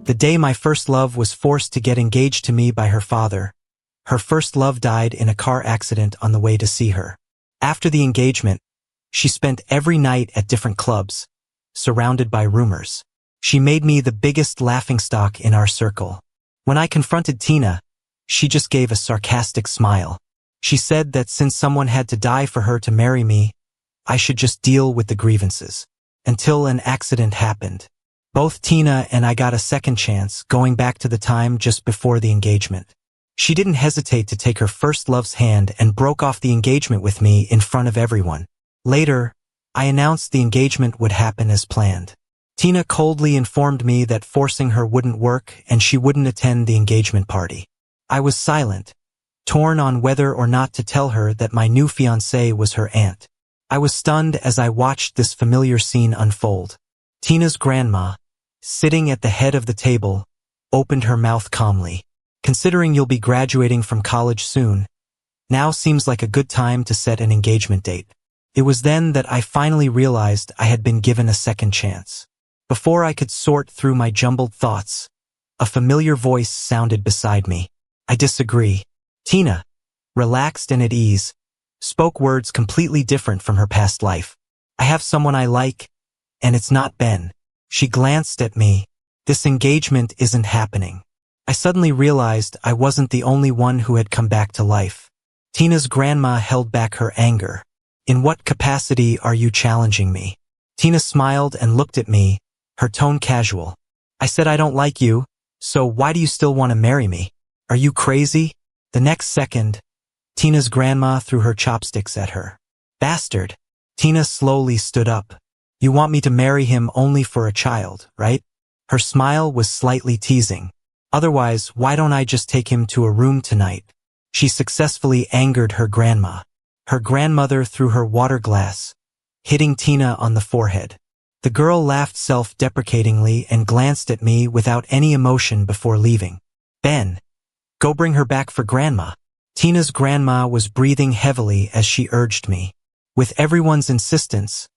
The day my first love was forced to get engaged to me by her father. Her first love died in a car accident on the way to see her. After the engagement, she spent every night at different clubs, surrounded by rumors. She made me the biggest laughingstock in our circle. When I confronted Tina, she just gave a sarcastic smile. She said that since someone had to die for her to marry me, I should just deal with the grievances. Until an accident happened. Both Tina and I got a second chance, going back to the time just before the engagement. She didn't hesitate to take her first love's hand and broke off the engagement with me in front of everyone. Later, I announced the engagement would happen as planned. Tina coldly informed me that forcing her wouldn't work and she wouldn't attend the engagement party. I was silent, torn on whether or not to tell her that my new fiancée was her aunt. I was stunned as I watched this familiar scene unfold. Tina's grandma, sitting at the head of the table, opened her mouth calmly. Considering you'll be graduating from college soon, now seems like a good time to set an engagement date. It was then that I finally realized I had been given a second chance. Before I could sort through my jumbled thoughts, a familiar voice sounded beside me. I disagree. Tina, relaxed and at ease, spoke words completely different from her past life. I have someone I like, and it's not Ben. She glanced at me. This engagement isn't happening. I suddenly realized I wasn't the only one who had come back to life. Tina's grandma held back her anger. In what capacity are you challenging me? Tina smiled and looked at me, her tone casual. I said I don't like you, so why do you still want to marry me? Are you crazy? The next second, Tina's grandma threw her chopsticks at her. Bastard. Tina slowly stood up. You want me to marry him only for a child, right? Her smile was slightly teasing. Otherwise, why don't I just take him to a room tonight? She successfully angered her grandma. Her grandmother threw her water glass, hitting Tina on the forehead. The girl laughed self-deprecatingly and glanced at me without any emotion before leaving. Ben, go bring her back for grandma. Tina's grandma was breathing heavily as she urged me. With everyone's insistence,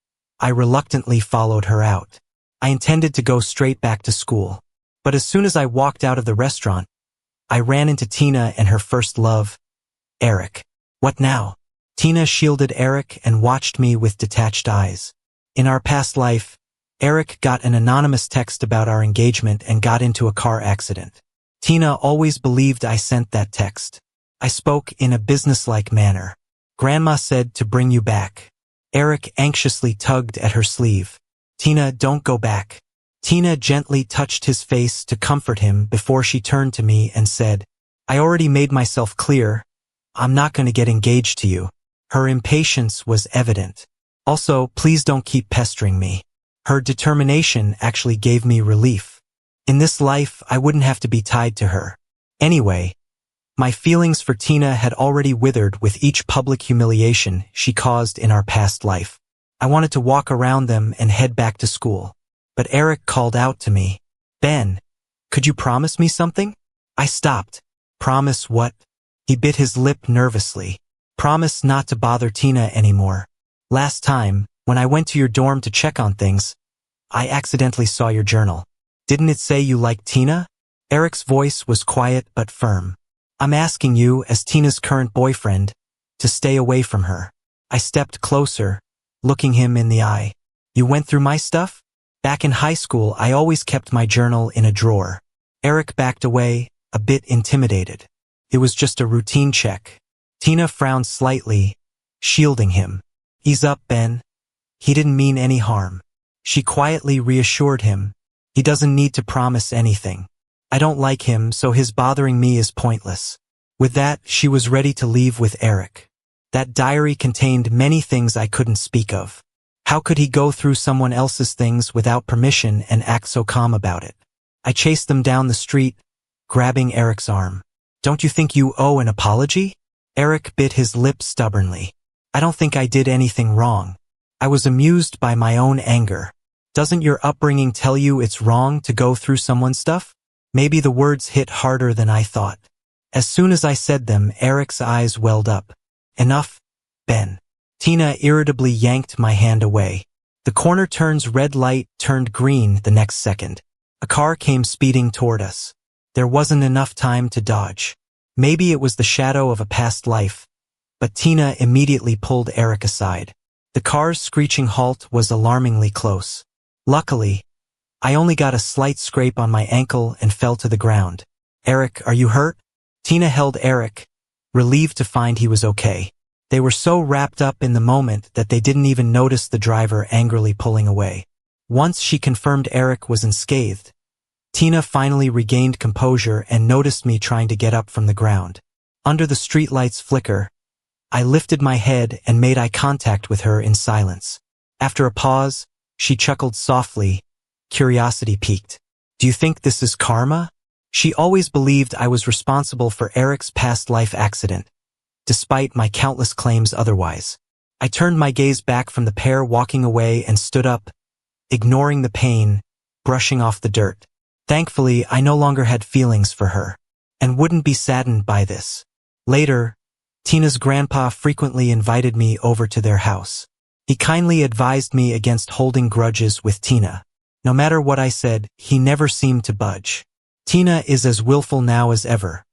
I reluctantly followed her out. I intended to go straight back to school. But as soon as I walked out of the restaurant, I ran into Tina and her first love, Eric. What now? Tina shielded Eric and watched me with detached eyes. In our past life, Eric got an anonymous text about our engagement and got into a car accident. Tina always believed I sent that text. I spoke in a businesslike manner. Grandma said to bring you back. Eric anxiously tugged at her sleeve. Tina, don't go back. Tina gently touched his face to comfort him before she turned to me and said, I already made myself clear. I'm not going to get engaged to you. Her impatience was evident. Also, please don't keep pestering me. Her determination actually gave me relief. In this life, I wouldn't have to be tied to her. Anyway, my feelings for Tina had already withered with each public humiliation she caused in our past life. I wanted to walk around them and head back to school. But Eric called out to me. Ben, could you promise me something? I stopped. Promise what? He bit his lip nervously. Promise not to bother Tina anymore. Last time, when I went to your dorm to check on things, I accidentally saw your journal. Didn't it say you liked Tina? Eric's voice was quiet but firm. I'm asking you, as Tina's current boyfriend, to stay away from her. I stepped closer, looking him in the eye. You went through my stuff? Back in high school, I always kept my journal in a drawer. Eric backed away, a bit intimidated. It was just a routine check. Tina frowned slightly, shielding him. Ease up, Ben. He didn't mean any harm. She quietly reassured him. He doesn't need to promise anything. I don't like him, so his bothering me is pointless. With that, she was ready to leave with Eric. That diary contained many things I couldn't speak of. How could he go through someone else's things without permission and act so calm about it? I chased them down the street, grabbing Eric's arm. Don't you think you owe an apology? Eric bit his lip stubbornly. I don't think I did anything wrong. I was amused by my own anger. Doesn't your upbringing tell you it's wrong to go through someone's stuff? Maybe the words hit harder than I thought. As soon as I said them, Eric's eyes welled up. Enough, Ben. Tina irritably yanked my hand away. The corner turn's red light turned green the next second. A car came speeding toward us. There wasn't enough time to dodge. Maybe it was the shadow of a past life, but Tina immediately pulled Eric aside. The car's screeching halt was alarmingly close. Luckily, I only got a slight scrape on my ankle and fell to the ground. "Eric, are you hurt?" Tina held Eric, relieved to find he was okay. They were so wrapped up in the moment that they didn't even notice the driver angrily pulling away. Once she confirmed Eric was unscathed, Tina finally regained composure and noticed me trying to get up from the ground. Under the streetlight's flicker, I lifted my head and made eye contact with her in silence. After a pause, she chuckled softly, curiosity piqued. "Do you think this is karma?" She always believed I was responsible for Eric's past life accident, despite my countless claims otherwise. I turned my gaze back from the pair walking away and stood up, ignoring the pain, brushing off the dirt. Thankfully, I no longer had feelings for her, and wouldn't be saddened by this. Later, Tina's grandpa frequently invited me over to their house. He kindly advised me against holding grudges with Tina. No matter what I said, he never seemed to budge. Tina is as willful now as ever.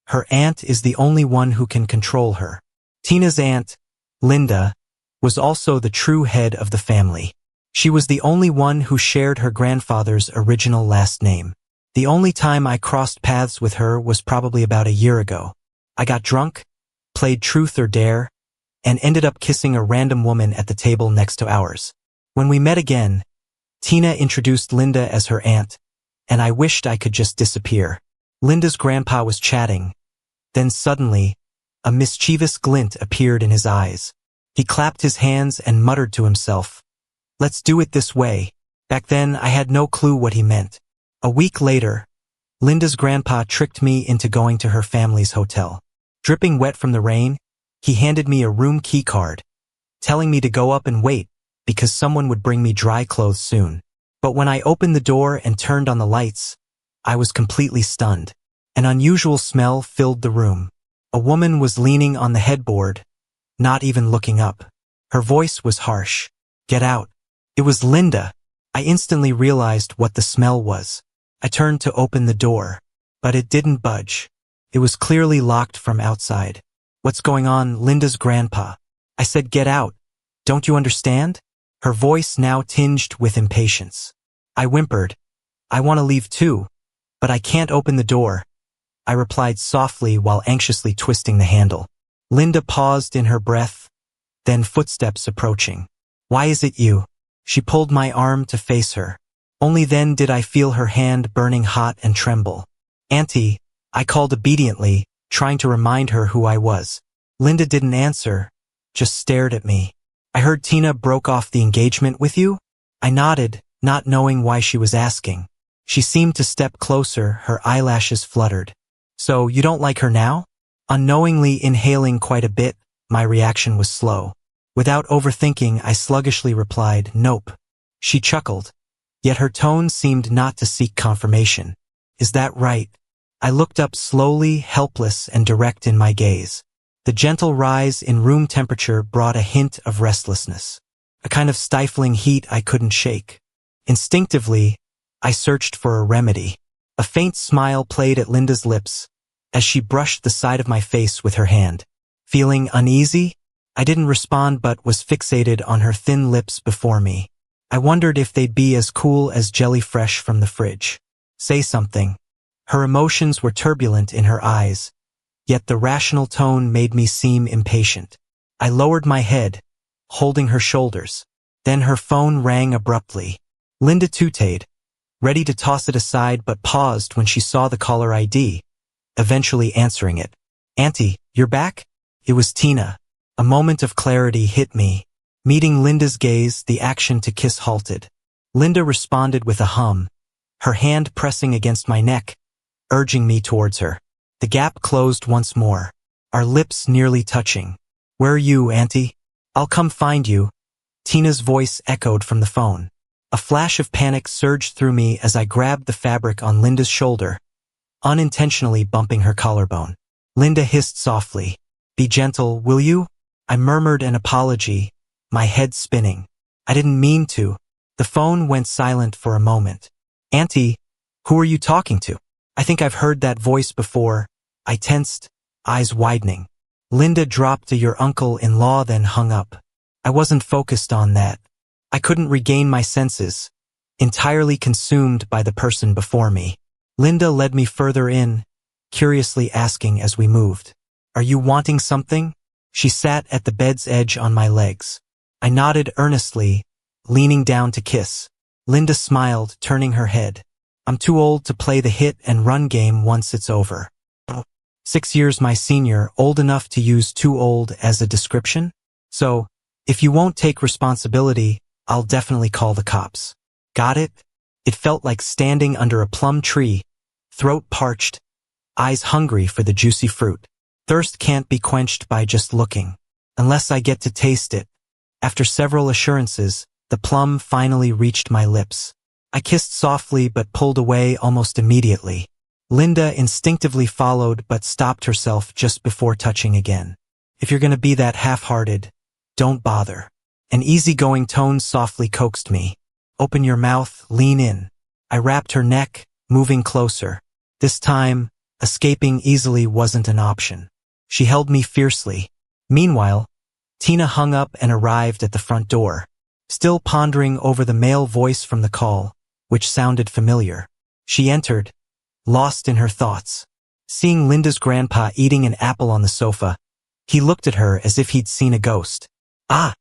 Her aunt is the only one who can control her. Tina's aunt, Linda, was also the true head of the family. She was the only one who shared her grandfather's original last name. The only time I crossed paths with her was probably about a year ago. I got drunk, played truth or dare, and ended up kissing a random woman at the table next to ours. When we met again, Tina introduced Linda as her aunt, and I wished I could just disappear. Linda's grandpa was chatting. Then suddenly, a mischievous glint appeared in his eyes. He clapped his hands and muttered to himself, "Let's do it this way." Back then, I had no clue what he meant. A week later, Linda's grandpa tricked me into going to her family's hotel. Dripping wet from the rain, he handed me a room key card, telling me to go up and wait because someone would bring me dry clothes soon. But when I opened the door and turned on the lights, I was completely stunned. An unusual smell filled the room. A woman was leaning on the headboard, not even looking up. Her voice was harsh. "Get out." It was Linda. I instantly realized what the smell was. I turned to open the door, but it didn't budge. It was clearly locked from outside. "What's going on, Linda's grandpa?" I said, "Get out. Don't you understand?" Her voice now tinged with impatience. I whimpered, "I want to leave too, but I can't open the door," I replied softly while anxiously twisting the handle. Linda paused in her breath, then footsteps approaching. "Why is it you?" She pulled my arm to face her. Only then did I feel her hand burning hot and tremble. "Auntie," I called obediently, trying to remind her who I was. Linda didn't answer, just stared at me. "I heard Tina broke off the engagement with you?" I nodded, not knowing why she was asking. She seemed to step closer, her eyelashes fluttered. "So you don't like her now?" Unknowingly inhaling quite a bit, my reaction was slow. Without overthinking, I sluggishly replied, "Nope." She chuckled, yet her tone seemed not to seek confirmation. "Is that right?" I looked up slowly, helpless and direct in my gaze. The gentle rise in room temperature brought a hint of restlessness, a kind of stifling heat I couldn't shake. Instinctively, I searched for a remedy. A faint smile played at Linda's lips as she brushed the side of my face with her hand. Feeling uneasy? I didn't respond but was fixated on her thin lips before me. I wondered if they'd be as cool as jelly fresh from the fridge. "Say something." Her emotions were turbulent in her eyes, yet the rational tone made me seem impatient. I lowered my head, holding her shoulders. Then her phone rang abruptly. Linda tooted, ready to toss it aside but paused when she saw the caller ID, eventually answering it. "Auntie, you're back?" It was Tina. A moment of clarity hit me. Meeting Linda's gaze, the action to kiss halted. Linda responded with a hum, her hand pressing against my neck, urging me towards her. The gap closed once more, our lips nearly touching. "Where are you, Auntie?" "I'll come find you," Tina's voice echoed from the phone. A flash of panic surged through me as I grabbed the fabric on Linda's shoulder, unintentionally bumping her collarbone. Linda hissed softly, "Be gentle, will you?" I murmured an apology, my head spinning. "I didn't mean to." The phone went silent for a moment. "Auntie," Who are you talking to? I think I've heard that voice before. I tensed, eyes widening. Linda dropped a your uncle-in-law then hung up. I wasn't focused on that. I couldn't regain my senses, entirely consumed by the person before me. Linda led me further in, curiously asking as we moved. Are you wanting something? She sat at the bed's edge on my legs. I nodded earnestly, leaning down to kiss. Linda smiled, turning her head. I'm too old to play the hit and run game once it's over. 6 years my senior, old enough to use too old as a description? So, if you won't take responsibility, I'll definitely call the cops. Got it? It felt like standing under a plum tree, throat parched, eyes hungry for the juicy fruit. Thirst can't be quenched by just looking, unless I get to taste it. After several assurances, the plum finally reached my lips. I kissed softly but pulled away almost immediately. Linda instinctively followed but stopped herself just before touching again. If you're gonna be that half-hearted, don't bother. An easygoing tone softly coaxed me. Open your mouth, lean in. I wrapped her neck, moving closer. This time, escaping easily wasn't an option. She held me fiercely. Meanwhile, Tina hung up and arrived at the front door, still pondering over the male voice from the call, which sounded familiar. She entered, lost in her thoughts. Seeing Linda's grandpa eating an apple on the sofa, he looked at her as if he'd seen a ghost. Ah,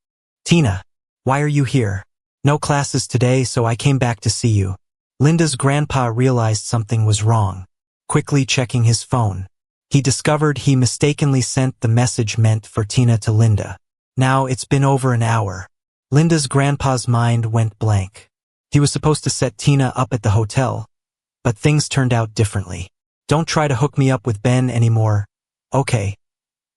Tina, why are you here? No classes today, so I came back to see you. Linda's grandpa realized something was wrong, quickly checking his phone. He discovered he mistakenly sent the message meant for Tina to Linda. Now it's been over an hour. Linda's grandpa's mind went blank. He was supposed to set Tina up at the hotel, but things turned out differently. Don't try to hook me up with Ben anymore. Okay.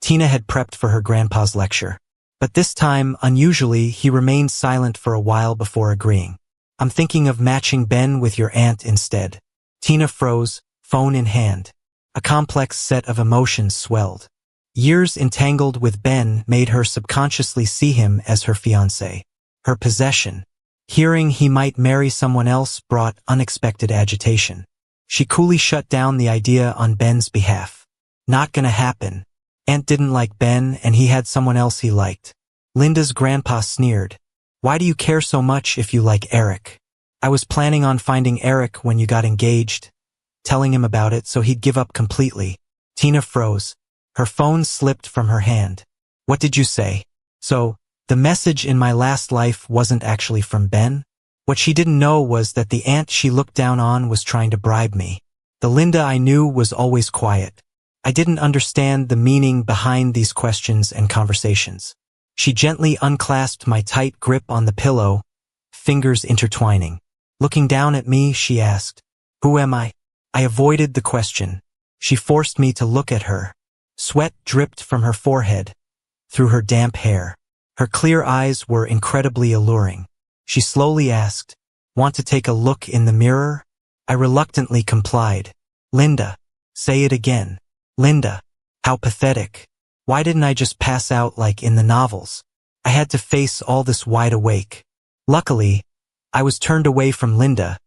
Tina had prepped for her grandpa's lecture. But this time, unusually, he remained silent for a while before agreeing. I'm thinking of matching Ben with your aunt instead. Tina froze, phone in hand. A complex set of emotions swelled. Years entangled with Ben made her subconsciously see him as her fiancé, her possession. Hearing he might marry someone else brought unexpected agitation. She coolly shut down the idea on Ben's behalf. Not gonna happen. Aunt didn't like Ben and he had someone else he liked. Linda's grandpa sneered. Why do you care so much if you like Eric? I was planning on finding Eric when you got engaged, telling him about it so he'd give up completely. Tina froze. Her phone slipped from her hand. What did you say? So, the message in my last life wasn't actually from Ben? What she didn't know was that the aunt she looked down on was trying to bribe me. The Linda I knew was always quiet. I didn't understand the meaning behind these questions and conversations. She gently unclasped my tight grip on the pillow, fingers intertwining. Looking down at me, she asked, Who am I? I avoided the question. She forced me to look at her. Sweat dripped from her forehead, through her damp hair. Her clear eyes were incredibly alluring. She slowly asked, Want to take a look in the mirror? I reluctantly complied. Linda. Say it again. Linda. How pathetic. Why didn't I just pass out like in the novels? I had to face all this wide awake. Luckily, I was turned away from Linda,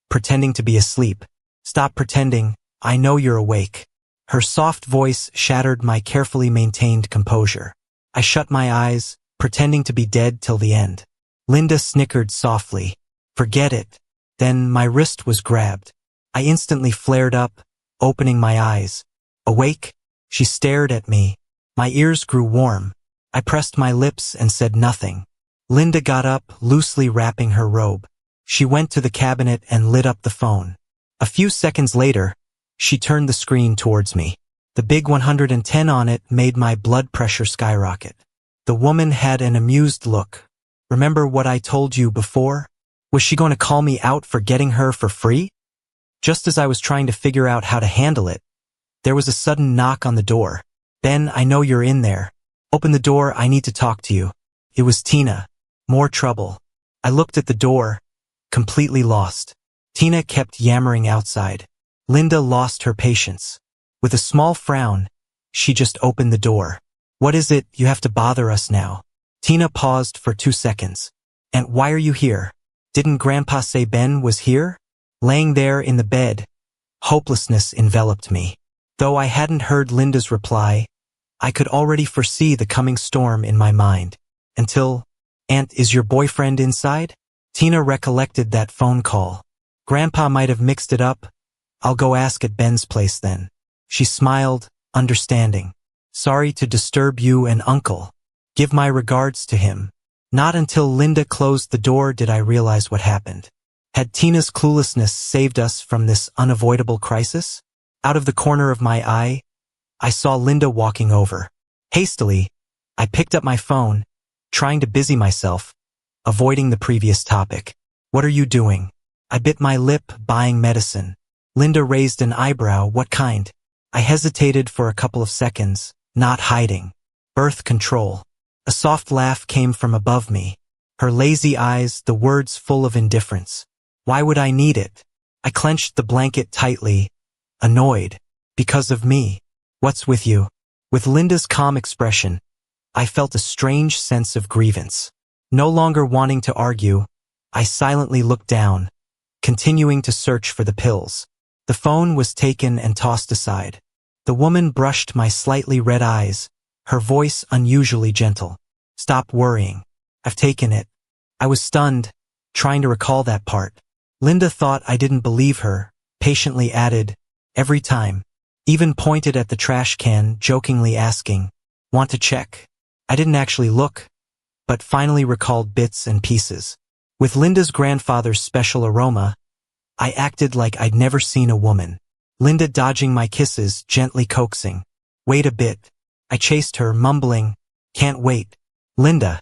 pretending to be asleep. Stop pretending, I know you're awake. Her soft voice shattered my carefully maintained composure. I shut my eyes, pretending to be dead till the end. Linda snickered softly. Forget it. Then my wrist was grabbed. I instantly flared up, opening my eyes. Awake? She stared at me. My ears grew warm. I pressed my lips and said nothing. Linda got up, loosely wrapping her robe. She went to the cabinet and lit up the phone. A few seconds later, she turned the screen towards me. The big 110 on it made my blood pressure skyrocket. The woman had an amused look. Remember what I told you before? Was she going to call me out for getting her for free? Just as I was trying to figure out how to handle it, there was a sudden knock on the door. Ben, I know you're in there. Open the door, I need to talk to you. It was Tina. More trouble. I looked at the door, completely lost. Tina kept yammering outside. Linda lost her patience. With a small frown, she just opened the door. What is it, you have to bother us now? Tina paused for 2 seconds. And why are you here? Didn't Grandpa say Ben was here? Laying there in the bed, hopelessness enveloped me. Though I hadn't heard Linda's reply, I could already foresee the coming storm in my mind. Until, "Aunt, is your boyfriend inside?" Tina recollected that phone call. "Grandpa might have mixed it up. I'll go ask at Ben's place then." She smiled, understanding. "Sorry to disturb you and Uncle. Give my regards to him." Not until Linda closed the door did I realize what happened. Had Tina's cluelessness saved us from this unavoidable crisis? Out of the corner of my eye, I saw Linda walking over. Hastily, I picked up my phone, trying to busy myself, avoiding the previous topic. "What are you doing?" I bit my lip, buying medicine. Linda raised an eyebrow. "What kind?" I hesitated for a couple of seconds, not hiding. "Birth control." A soft laugh came from above me. Her lazy eyes, the words full of indifference. Why would I need it? I clenched the blanket tightly, annoyed. Because of me. "What's with you?" With Linda's calm expression, I felt a strange sense of grievance. No longer wanting to argue, I silently looked down, continuing to search for the pills. The phone was taken and tossed aside. The woman brushed my slightly red eyes, her voice unusually gentle. "Stop worrying. I've taken it." I was stunned, trying to recall that part. Linda thought I didn't believe her, patiently added, "Every time." Even pointed at the trash can, jokingly asking, "Want to check?" I didn't actually look, but finally recalled bits and pieces. With Linda's grandfather's special aroma, I acted like I'd never seen a woman. Linda dodging my kisses, gently coaxing. "Wait a bit." I chased her, mumbling, "Can't wait." "Linda."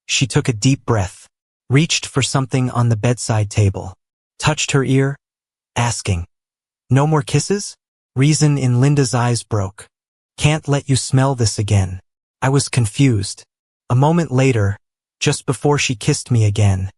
She took a deep breath, reached for something on the bedside table, touched her ear, asking, "No more kisses?" Reason in Linda's eyes broke. "Can't let you smell this again." I was confused. A moment later, just before she kissed me again,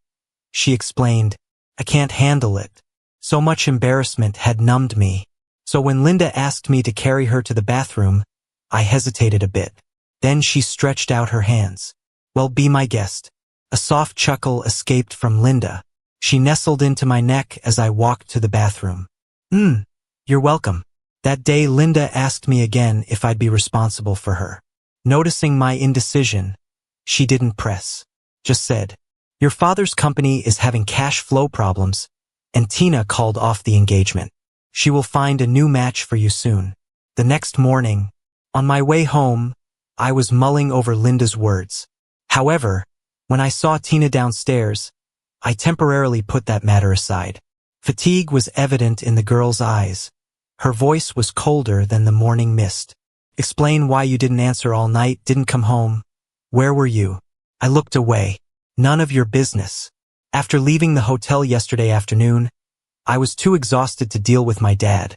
she explained, "I can't handle it." So much embarrassment had numbed me. So when Linda asked me to carry her to the bathroom, I hesitated a bit. Then she stretched out her hands. "Well, be my guest." A soft chuckle escaped from Linda. She nestled into my neck as I walked to the bathroom. You're welcome." That day Linda asked me again if I'd be responsible for her. Noticing my indecision, she didn't press. Just said, "Your father's company is having cash flow problems, and Tina called off the engagement. She will find a new match for you soon." The next morning, on my way home, I was mulling over Linda's words. However, when I saw Tina downstairs, I temporarily put that matter aside. Fatigue was evident in the girl's eyes. Her voice was colder than the morning mist. "Explain why you didn't answer all night, didn't come home. Where were you?" I looked away. "None of your business." After leaving the hotel yesterday afternoon, I was too exhausted to deal with my dad,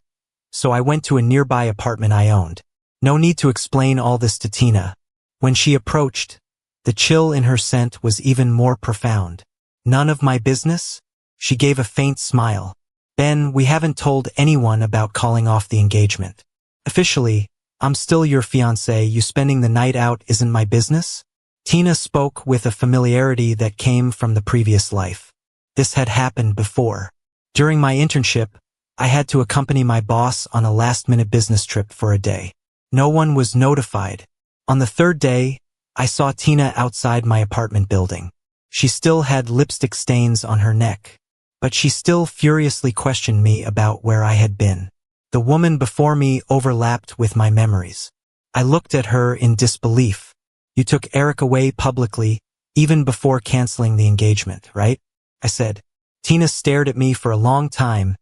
so I went to a nearby apartment I owned. No need to explain all this to Tina. When she approached, the chill in her scent was even more profound. "None of my business?" She gave a faint smile. "Ben, we haven't told anyone about calling off the engagement. Officially, I'm still your fiancé. You spending the night out isn't my business?" Tina spoke with a familiarity that came from the previous life. This had happened before. During my internship, I had to accompany my boss on a last-minute business trip for a day. No one was notified. On the third day, I saw Tina outside my apartment building. She still had lipstick stains on her neck, but she still furiously questioned me about where I had been. The woman before me overlapped with my memories. I looked at her in disbelief. "You took Eric away publicly, even before canceling the engagement, right?" I said. Tina stared at me for a long time,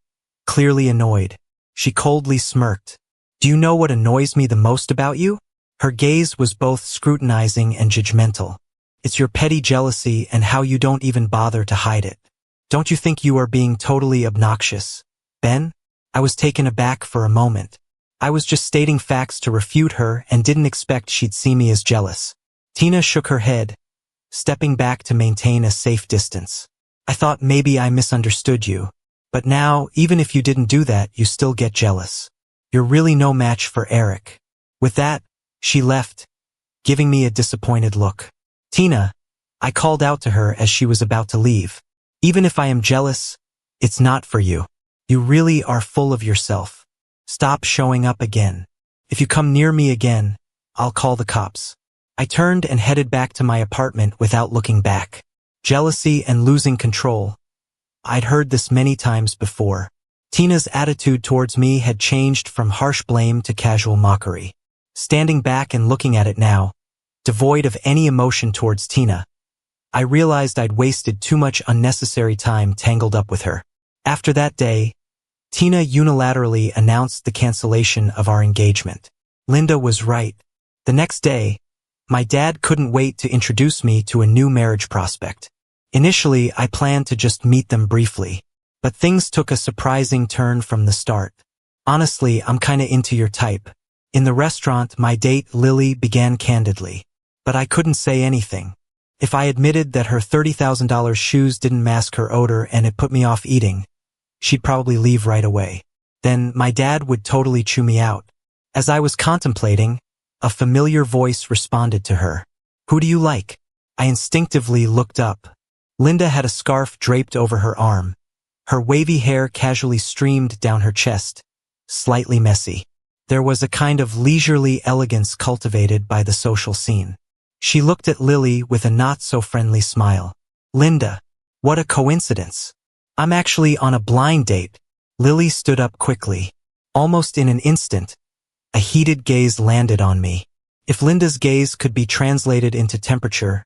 clearly annoyed. She coldly smirked. "Do you know what annoys me the most about you?" Her gaze was both scrutinizing and judgmental. "It's your petty jealousy and how you don't even bother to hide it. Don't you think you are being totally obnoxious, Ben?" I was taken aback for a moment. I was just stating facts to refute her and didn't expect she'd see me as jealous. Tina shook her head, stepping back to maintain a safe distance. "I thought maybe I misunderstood you. But now, even if you didn't do that, you still get jealous. You're really no match for Eric." With that, she left, giving me a disappointed look. "Tina," I called out to her as she was about to leave. "Even if I am jealous, it's not for you." You really are full of yourself. Stop showing up again. If you come near me again, I'll call the cops. I turned and headed back to my apartment without looking back. Jealousy and losing control. I'd heard this many times before. Tina's attitude towards me had changed from harsh blame to casual mockery. Standing back and looking at it now, devoid of any emotion towards Tina, I realized I'd wasted too much unnecessary time tangled up with her. After that day, Tina unilaterally announced the cancellation of our engagement. Linda was right. The next day, my dad couldn't wait to introduce me to a new marriage prospect. Initially, I planned to just meet them briefly, but things took a surprising turn from the start. Honestly, I'm kinda into your type. In the restaurant, my date, Lily, began candidly, but I couldn't say anything. If I admitted that her $30,000 shoes didn't mask her odor and it put me off eating, she'd probably leave right away. Then my dad would totally chew me out. As I was contemplating, a familiar voice responded to her. Who do you like? I instinctively looked up. Linda had a scarf draped over her arm. Her wavy hair casually streamed down her chest, slightly messy. There was a kind of leisurely elegance cultivated by the social scene. She looked at Lily with a not-so-friendly smile. Linda, what a coincidence. I'm actually on a blind date. Lily stood up quickly. Almost in an instant, a heated gaze landed on me. If Linda's gaze could be translated into temperature,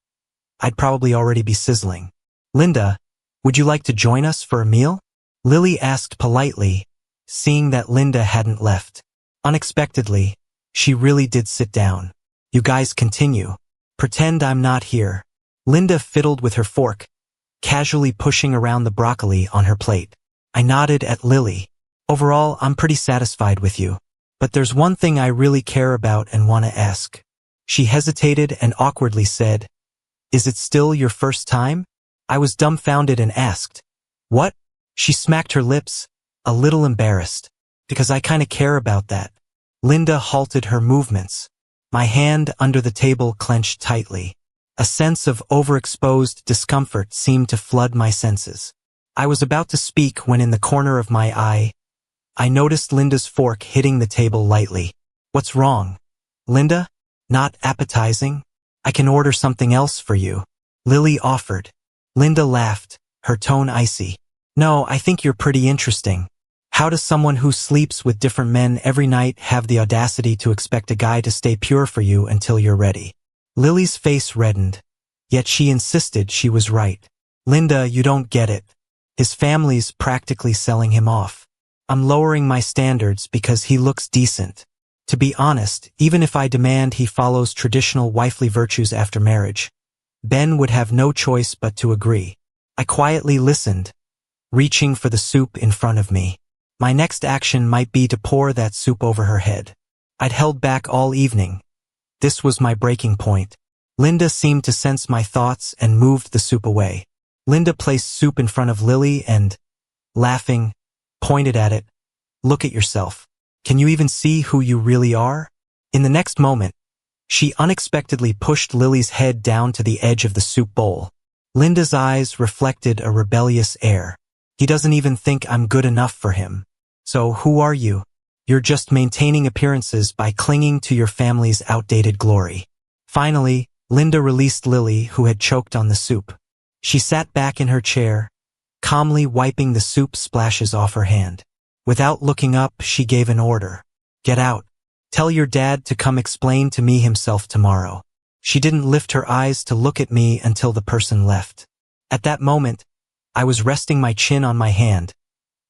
I'd probably already be sizzling. Linda, would you like to join us for a meal? Lily asked politely, seeing that Linda hadn't left. Unexpectedly, she really did sit down. You guys continue. Pretend I'm not here. Linda fiddled with her fork, casually pushing around the broccoli on her plate. I nodded at Lily. Overall, I'm pretty satisfied with you. But there's one thing I really care about and want to ask. She hesitated and awkwardly said, Is it still your first time? I was dumbfounded and asked, What? She smacked her lips, a little embarrassed. Because I kinda care about that. Linda halted her movements. My hand under the table clenched tightly. A sense of overexposed discomfort seemed to flood my senses. I was about to speak when in the corner of my eye, I noticed Linda's fork hitting the table lightly. What's wrong? Linda? Not appetizing? I can order something else for you. Lily offered. Linda laughed, her tone icy. No, I think you're pretty interesting. How does someone who sleeps with different men every night have the audacity to expect a guy to stay pure for you until you're ready? Lily's face reddened, yet she insisted she was right. Linda, you don't get it. His family's practically selling him off. I'm lowering my standards because he looks decent. To be honest, even if I demand he follows traditional wifely virtues after marriage, Ben would have no choice but to agree. I quietly listened, reaching for the soup in front of me. My next action might be to pour that soup over her head. I'd held back all evening. This was my breaking point. Linda seemed to sense my thoughts and moved the soup away. Linda placed soup in front of Lily and, laughing, pointed at it. Look at yourself. Can you even see who you really are? In the next moment, she unexpectedly pushed Lily's head down to the edge of the soup bowl. Linda's eyes reflected a rebellious air. He doesn't even think I'm good enough for him. So who are you? You're just maintaining appearances by clinging to your family's outdated glory. Finally, Linda released Lily, who had choked on the soup. She sat back in her chair, calmly wiping the soup splashes off her hand. Without looking up, she gave an order. Get out. Tell your dad to come explain to me himself tomorrow. She didn't lift her eyes to look at me until the person left. At that moment, I was resting my chin on my hand,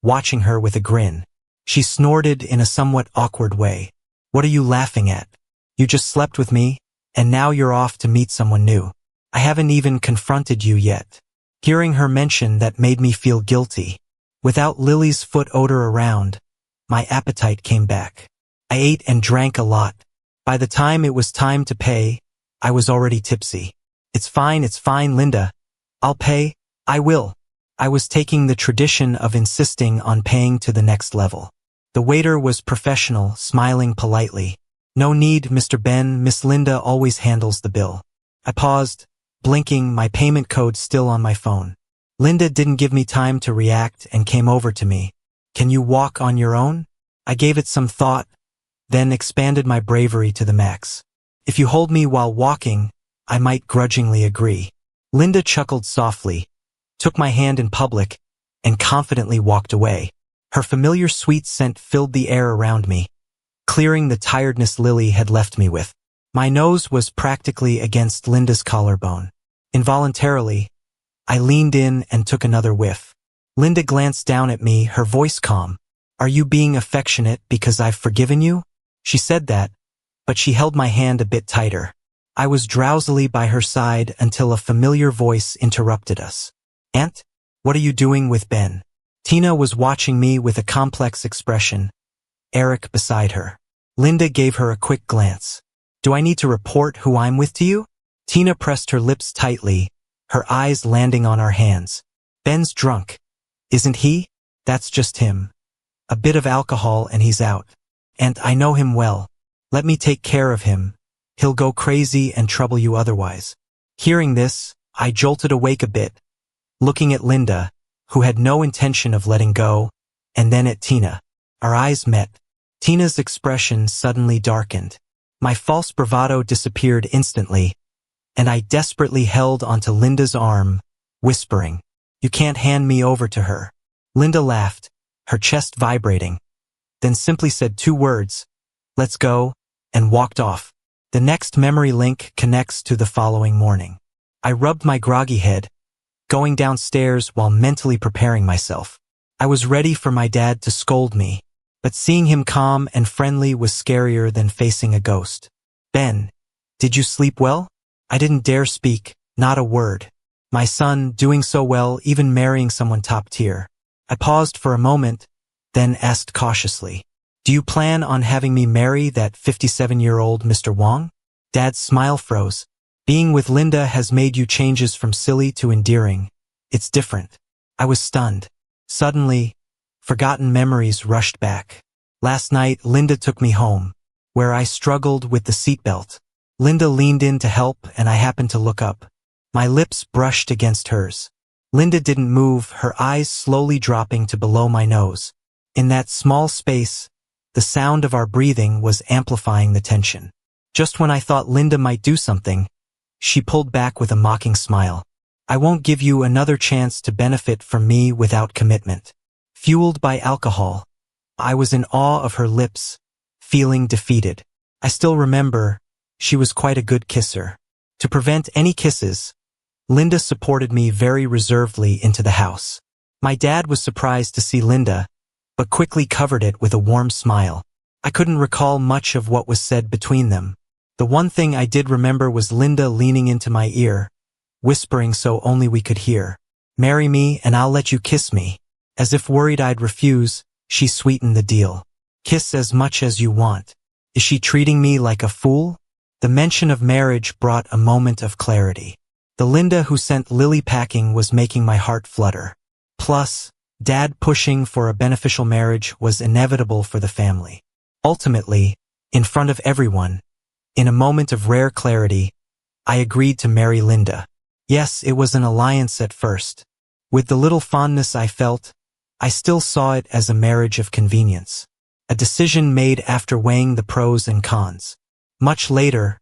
watching her with a grin. She snorted in a somewhat awkward way. What are you laughing at? You just slept with me, and now you're off to meet someone new. I haven't even confronted you yet. Hearing her mention that made me feel guilty. Without Lily's foot odor around, my appetite came back. I ate and drank a lot. By the time it was time to pay, I was already tipsy. It's fine, Linda. I'll pay. I will. I was taking the tradition of insisting on paying to the next level. The waiter was professional, smiling politely. No need, Mr. Ben, Miss Linda always handles the bill. I paused, blinking, my payment code still on my phone. Linda didn't give me time to react and came over to me. Can you walk on your own? I gave it some thought, then expanded my bravery to the max. If you hold me while walking, I might grudgingly agree. Linda chuckled softly, took my hand in public, and confidently walked away. Her familiar sweet scent filled the air around me, clearing the tiredness Lily had left me with. My nose was practically against Linda's collarbone. Involuntarily, I leaned in and took another whiff. Linda glanced down at me, her voice calm. Are you being affectionate because I've forgiven you? She said that, but she held my hand a bit tighter. I was drowsily by her side until a familiar voice interrupted us. Aunt, what are you doing with Ben? Tina was watching me with a complex expression, Eric beside her. Linda gave her a quick glance. Do I need to report who I'm with to you? Tina pressed her lips tightly, her eyes landing on our hands. Ben's drunk. Isn't he? That's just him. A bit of alcohol and he's out. And I know him well. Let me take care of him. He'll go crazy and trouble you otherwise. Hearing this, I jolted awake a bit, looking at Linda, who had no intention of letting go, and then at Tina. Our eyes met. Tina's expression suddenly darkened. My false bravado disappeared instantly, and I desperately held onto Linda's arm, whispering, You can't hand me over to her. Linda laughed, her chest vibrating, then simply said 2 words, Let's go, and walked off. The next memory link connects to the following morning. I rubbed my groggy head, going downstairs while mentally preparing myself. I was ready for my dad to scold me, but seeing him calm and friendly was scarier than facing a ghost. Ben, did you sleep well? I didn't dare speak, not a word. My son, doing so well, even marrying someone top tier. I paused for a moment, then asked cautiously, Do you plan on having me marry that 57-year-old Mr. Wong? Dad's smile froze. Being with Linda has made you changes from silly to endearing. It's different. I was stunned. Suddenly, forgotten memories rushed back. Last night, Linda took me home, where I struggled with the seatbelt. Linda leaned in to help, and I happened to look up. My lips brushed against hers. Linda didn't move, her eyes slowly dropping to below my nose. In that small space, the sound of our breathing was amplifying the tension. Just when I thought Linda might do something, she pulled back with a mocking smile. I won't give you another chance to benefit from me without commitment. Fueled by alcohol, I was in awe of her lips, feeling defeated. I still remember, she was quite a good kisser. To prevent any kisses, Linda supported me very reservedly into the house. My dad was surprised to see Linda, but quickly covered it with a warm smile. I couldn't recall much of what was said between them. The one thing I did remember was Linda leaning into my ear, whispering so only we could hear. Marry me and I'll let you kiss me. As if worried I'd refuse, she sweetened the deal. Kiss as much as you want. Is she treating me like a fool? The mention of marriage brought a moment of clarity. The Linda who sent Lily packing was making my heart flutter. Plus, Dad pushing for a beneficial marriage was inevitable for the family. Ultimately, in front of everyone, in a moment of rare clarity, I agreed to marry Linda. Yes, it was an alliance at first. With the little fondness I felt, I still saw it as a marriage of convenience. A decision made after weighing the pros and cons. Much later,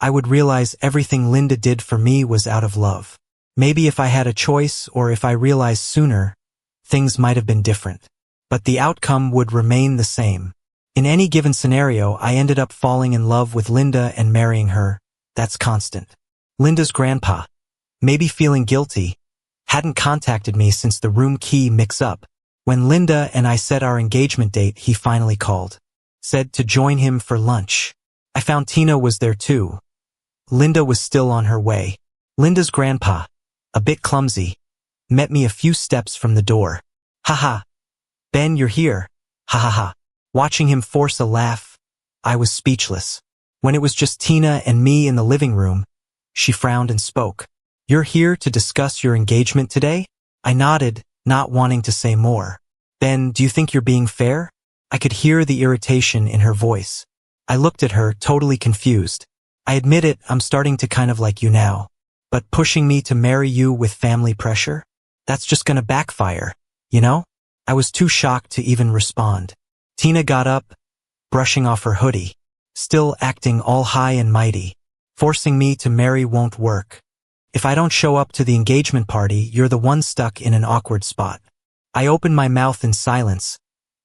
I would realize everything Linda did for me was out of love. Maybe if I had a choice or if I realized sooner, things might have been different. But the outcome would remain the same. In any given scenario, I ended up falling in love with Linda and marrying her. That's constant. Linda's grandpa, maybe feeling guilty, hadn't contacted me since the room key mix-up. When Linda and I set our engagement date, he finally called. Said to join him for lunch. I found Tina was there too. Linda was still on her way. Linda's grandpa, a bit clumsy, met me a few steps from the door. Haha. Ben, you're here. Ha ha ha. Watching him force a laugh, I was speechless. When it was just Tina and me in the living room, she frowned and spoke. You're here to discuss your engagement today? I nodded, not wanting to say more. Ben, do you think you're being fair? I could hear the irritation in her voice. I looked at her, totally confused. I admit it, I'm starting to kind of like you now. But pushing me to marry you with family pressure? That's just gonna backfire, you know? I was too shocked to even respond. Tina got up, brushing off her hoodie, still acting all high and mighty. Forcing me to marry won't work. If I don't show up to the engagement party, you're the one stuck in an awkward spot. I opened my mouth in silence,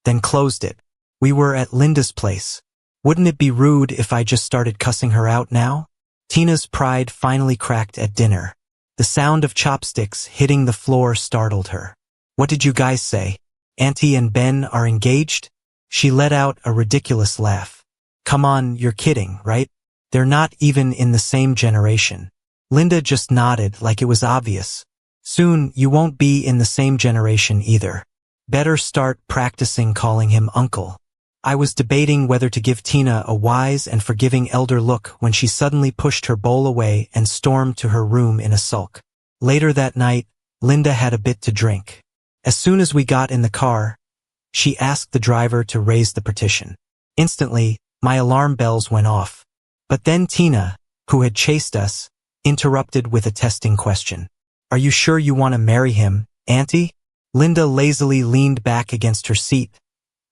then closed it. We were at Linda's place. Wouldn't it be rude if I just started cussing her out now? Tina's pride finally cracked at dinner. The sound of chopsticks hitting the floor startled her. What did you guys say? Auntie and Ben are engaged? She let out a ridiculous laugh. Come on, you're kidding, right? They're not even in the same generation. Linda just nodded like it was obvious. Soon, you won't be in the same generation either. Better start practicing calling him uncle. I was debating whether to give Tina a wise and forgiving elder look when she suddenly pushed her bowl away and stormed to her room in a sulk. Later that night, Linda had a bit to drink. As soon as we got in the car, she asked the driver to raise the partition. Instantly, my alarm bells went off. But then Tina, who had chased us, interrupted with a testing question. Are you sure you want to marry him, Auntie? Linda lazily leaned back against her seat,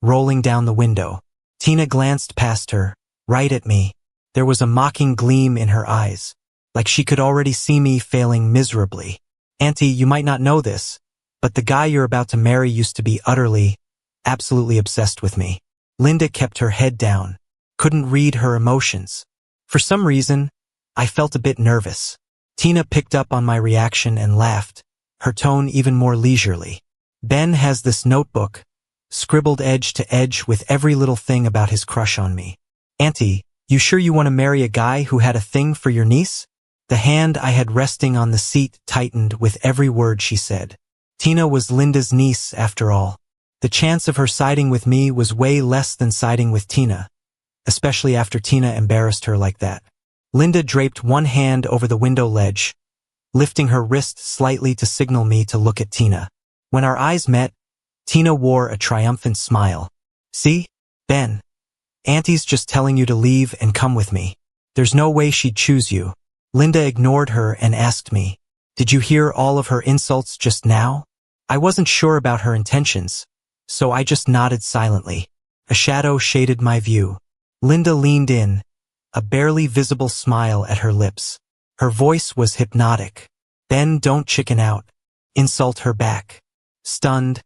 rolling down the window. Tina glanced past her, right at me. There was a mocking gleam in her eyes, like she could already see me failing miserably. Auntie, you might not know this, but the guy you're about to marry used to be absolutely obsessed with me. Linda kept her head down, couldn't read her emotions. For some reason, I felt a bit nervous. Tina picked up on my reaction and laughed, her tone even more leisurely. Ben has this notebook, scribbled edge to edge with every little thing about his crush on me. Auntie, you sure you want to marry a guy who had a thing for your niece? The hand I had resting on the seat tightened with every word she said. Tina was Linda's niece, after all. The chance of her siding with me was way less than siding with Tina, especially after Tina embarrassed her like that. Linda draped one hand over the window ledge, lifting her wrist slightly to signal me to look at Tina. When our eyes met, Tina wore a triumphant smile. See, Ben, Auntie's just telling you to leave and come with me. There's no way she'd choose you. Linda ignored her and asked me, did you hear all of her insults just now? I wasn't sure about her intentions, so I just nodded silently. A shadow shaded my view. Linda leaned in, a barely visible smile at her lips. Her voice was hypnotic. Ben, don't chicken out. Insult her back. Stunned,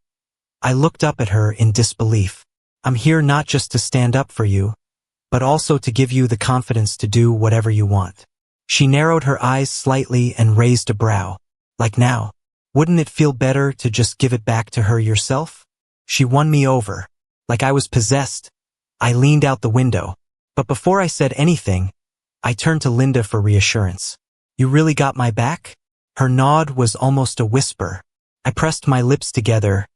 I looked up at her in disbelief. I'm here not just to stand up for you, but also to give you the confidence to do whatever you want. She narrowed her eyes slightly and raised a brow. Like now, wouldn't it feel better to just give it back to her yourself? She won me over. Like I was possessed, I leaned out the window. But before I said anything, I turned to Linda for reassurance. You really got my back? Her nod was almost a whisper. I pressed my lips together,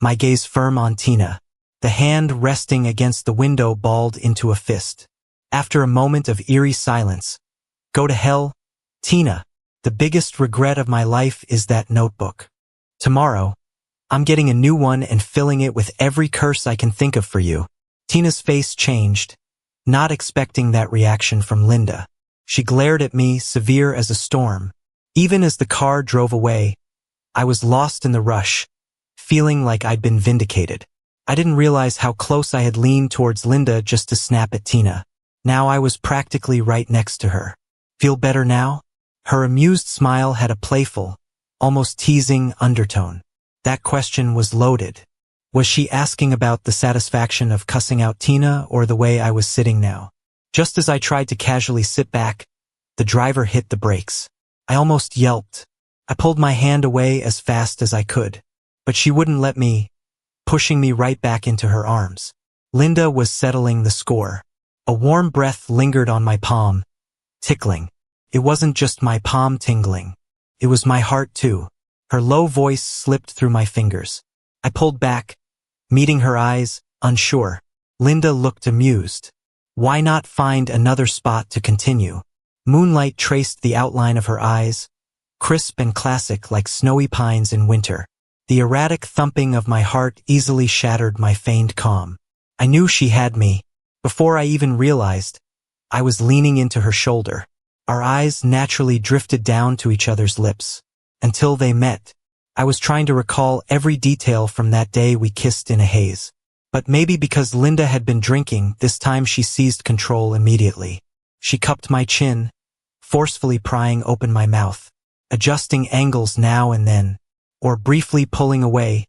my gaze firm on Tina. The hand resting against the window balled into a fist. After a moment of eerie silence, go to hell, Tina. The biggest regret of my life is that notebook. Tomorrow, I'm getting a new one and filling it with every curse I can think of for you. Tina's face changed, not expecting that reaction from Linda. She glared at me, severe as a storm. Even as the car drove away, I was lost in the rush, feeling like I'd been vindicated. I didn't realize how close I had leaned towards Linda just to snap at Tina. Now I was practically right next to her. Feel better now? Her amused smile had a playful, almost teasing undertone. That question was loaded. Was she asking about the satisfaction of cussing out Tina or the way I was sitting now? Just as I tried to casually sit back, the driver hit the brakes. I almost yelped. I pulled my hand away as fast as I could, but she wouldn't let me, pushing me right back into her arms. Linda was settling the score. A warm breath lingered on my palm, tickling. It wasn't just my palm tingling. It was my heart too. Her low voice slipped through my fingers. I pulled back, meeting her eyes, unsure. Linda looked amused. Why not find another spot to continue? Moonlight traced the outline of her eyes, crisp and classic like snowy pines in winter. The erratic thumping of my heart easily shattered my feigned calm. I knew she had me. Before I even realized, I was leaning into her shoulder. Our eyes naturally drifted down to each other's lips, until they met. I was trying to recall every detail from that day we kissed in a haze. But maybe because Linda had been drinking, this time she seized control immediately. She cupped my chin, forcefully prying open my mouth, adjusting angles now and then, or briefly pulling away,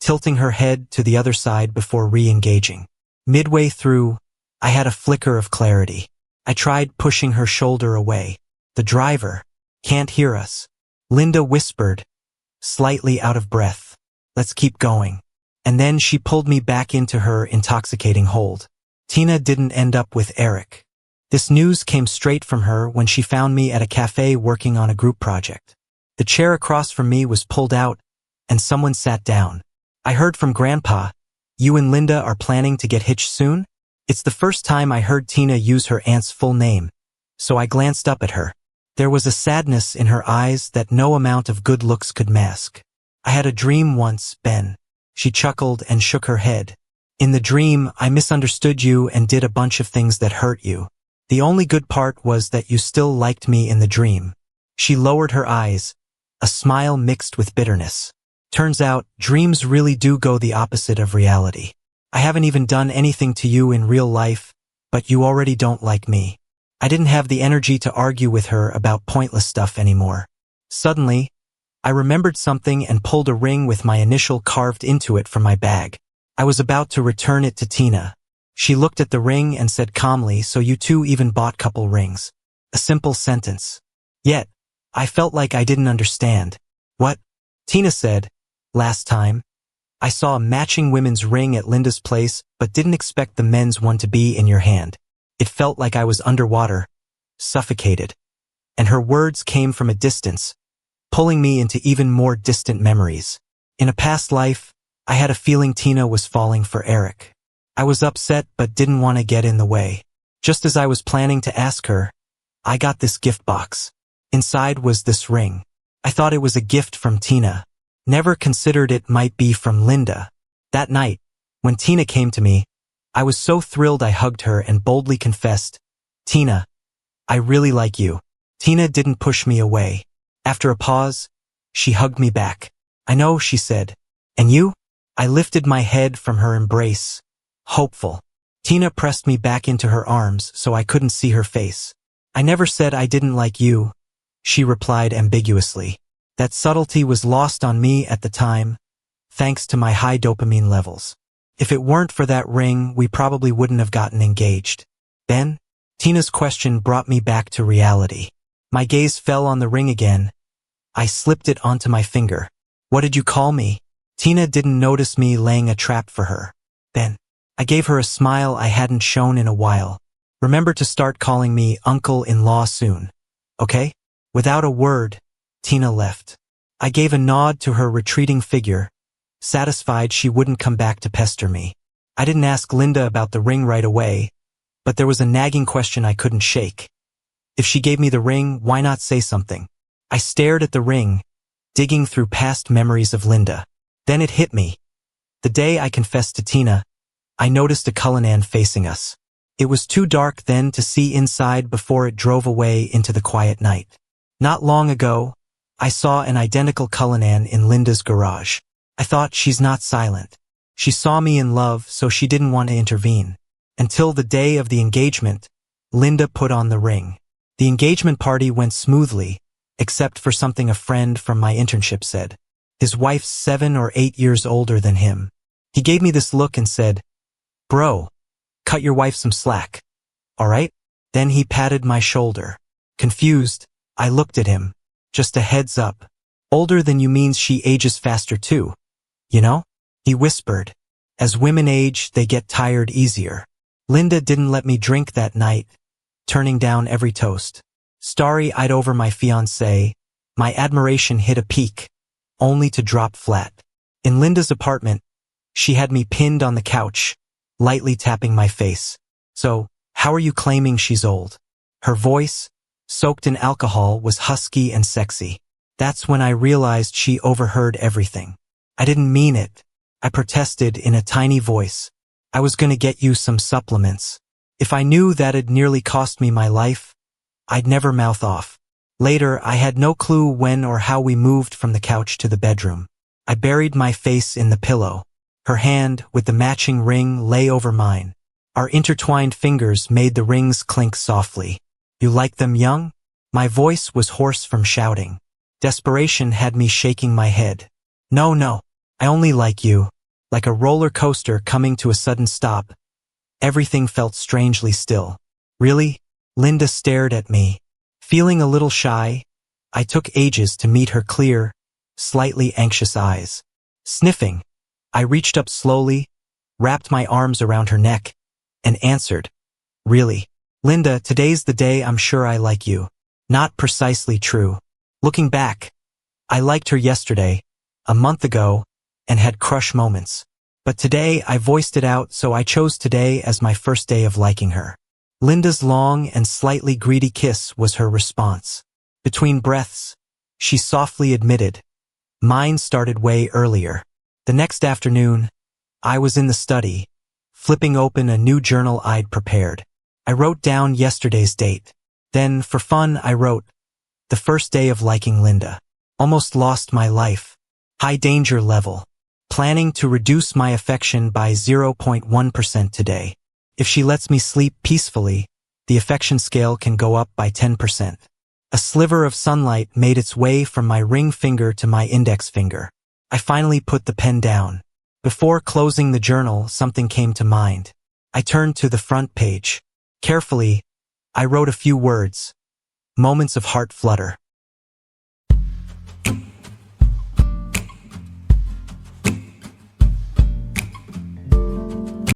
tilting her head to the other side before re-engaging. Midway through, I had a flicker of clarity. I tried pushing her shoulder away. "The driver can't hear us," Linda whispered, slightly out of breath. "Let's keep going." And then she pulled me back into her intoxicating hold. Tina didn't end up with Eric. This news came straight from her when she found me at a cafe working on a group project. The chair across from me was pulled out, and someone sat down. "I heard from Grandpa. You and Linda are planning to get hitched soon?" It's the first time I heard Tina use her aunt's full name, so I glanced up at her. There was a sadness in her eyes that no amount of good looks could mask. "I had a dream once, Ben." She chuckled and shook her head. "In the dream, I misunderstood you and did a bunch of things that hurt you. The only good part was that you still liked me in the dream." She lowered her eyes, a smile mixed with bitterness. "Turns out, dreams really do go the opposite of reality. I haven't even done anything to you in real life, but you already don't like me." I didn't have the energy to argue with her about pointless stuff anymore. Suddenly, I remembered something and pulled a ring with my initial carved into it from my bag. I was about to return it to Tina. She looked at the ring and said calmly, "So you two even bought couple rings." A simple sentence. Yet, I felt like I didn't understand. "What?" Tina said, "Last time, I saw a matching women's ring at Linda's place, but didn't expect the men's one to be in your hand. It felt like I was underwater, suffocated." And her words came from a distance, pulling me into even more distant memories. In a past life, I had a feeling Tina was falling for Eric. I was upset but didn't want to get in the way. Just as I was planning to ask her, I got this gift box. Inside was this ring. I thought it was a gift from Tina. Never considered it might be from Linda. That night, when Tina came to me, I was so thrilled I hugged her and boldly confessed, "Tina, I really like you." Tina didn't push me away. After a pause, she hugged me back. "I know," she said. "And you?" I lifted my head from her embrace, hopeful. Tina pressed me back into her arms so I couldn't see her face. "I never said I didn't like you," she replied ambiguously. That subtlety was lost on me at the time, thanks to my high dopamine levels. If it weren't for that ring, we probably wouldn't have gotten engaged. Then, Tina's question brought me back to reality. My gaze fell on the ring again. I slipped it onto my finger. "What did you call me?" Tina didn't notice me laying a trap for her. Then, I gave her a smile I hadn't shown in a while. "Remember to start calling me uncle-in-law soon, okay?" Without a word, Tina left. I gave a nod to her retreating figure, satisfied she wouldn't come back to pester me. I didn't ask Linda about the ring right away, but there was a nagging question I couldn't shake. If she gave me the ring, why not say something? I stared at the ring, digging through past memories of Linda. Then it hit me. The day I confessed to Tina, I noticed a Cullinan facing us. It was too dark then to see inside before it drove away into the quiet night. Not long ago, I saw an identical Cullinan in Linda's garage. I thought, she's not silent. She saw me in love, so she didn't want to intervene. Until the day of the engagement, Linda put on the ring. The engagement party went smoothly, except for something a friend from my internship said. His wife's 7 or 8 years older than him. He gave me this look and said, "Bro, cut your wife some slack. All right?" Then he patted my shoulder. Confused, I looked at him. "Just a heads up. Older than you means she ages faster too. You know?" He whispered. "As women age, they get tired easier." Linda didn't let me drink that night, turning down every toast. Starry-eyed over my fiancé, my admiration hit a peak, only to drop flat. In Linda's apartment, she had me pinned on the couch, lightly tapping my face. "So, how are you claiming she's old?" Her voice, soaked in alcohol, was husky and sexy. That's when I realized she overheard everything. I didn't mean it. I protested in a tiny voice. "I was gonna get you some supplements. If I knew that'd nearly cost me my life, I'd never mouth off." Later, I had no clue when or how we moved from the couch to the bedroom. I buried my face in the pillow. Her hand, with the matching ring, lay over mine. Our intertwined fingers made the rings clink softly. "You like them young?" My voice was hoarse from shouting. Desperation had me shaking my head. No, I only like you." Like a roller coaster coming to a sudden stop, everything felt strangely still. "Really?" Linda stared at me. Feeling a little shy, I took ages to meet her clear, slightly anxious eyes. Sniffing, I reached up slowly, wrapped my arms around her neck, and answered, "Really? Linda, today's the day I'm sure I like you." Not precisely true. Looking back, I liked her yesterday, a month ago, and had crush moments. But today I voiced it out, so I chose today as my first day of liking her. Linda's long and slightly greedy kiss was her response. Between breaths, she softly admitted, "Mine started way earlier." The next afternoon, I was in the study, flipping open a new journal I'd prepared. I wrote down yesterday's date. Then, for fun, I wrote, "The first day of liking Linda. Almost lost my life. High danger level. Planning to reduce my affection by 0.1% today. If she lets me sleep peacefully, the affection scale can go up by 10%. A sliver of sunlight made its way from my ring finger to my index finger. I finally put the pen down. Before closing the journal, something came to mind. I turned to the front page. Carefully, I wrote a few words. Moments of heart flutter.